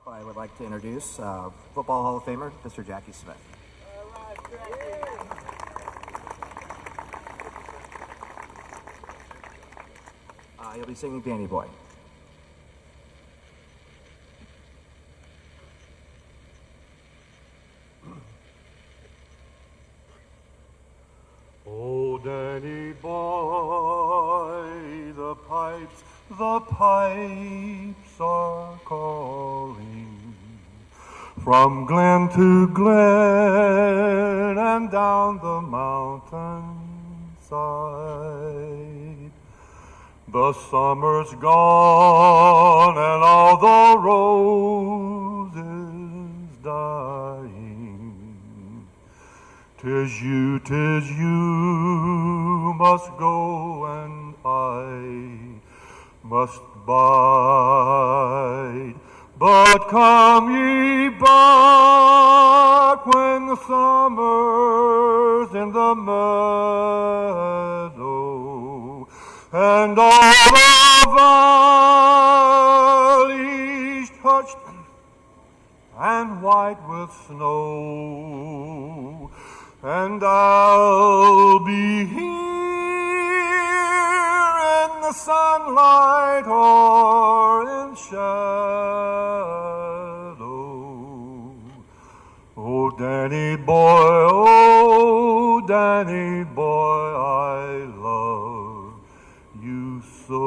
I would like to introduce Football Hall of Famer, Mr. Jackie Smith. You'll be singing Danny Boy. Oh, Danny boy, the pipes are calling from glen to glen and down the mountainside. The summer's gone and all the roses dying. 'Tis you must go and I must bide. But come ye back when the summer's in the meadow and all the valleys touched and white with snow. And I'll be here in the sunlight or in shadow. Oh, Danny boy, I love you so.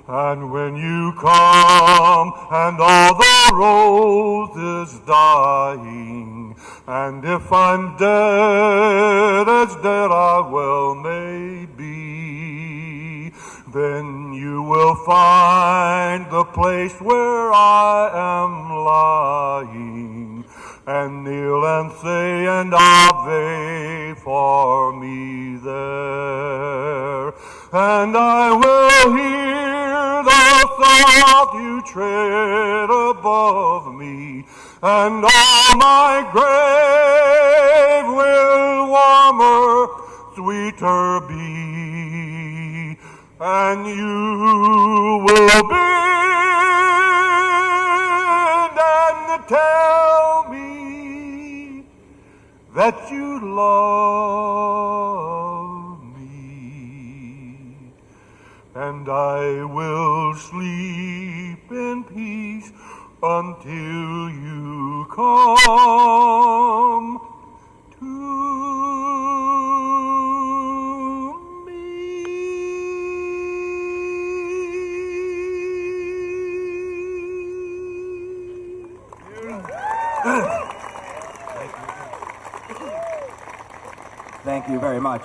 And when you come and all the roses dying, and if I'm dead, as dead I well may be, then you will find the place where I am lying, and kneel and say an Ave for me there. And I will hear the thought you tread above me, and all my grave will warmer, sweeter be, and you will bid and tell me that you love me, and I will sleep in peace until you come to me. Thank you very much.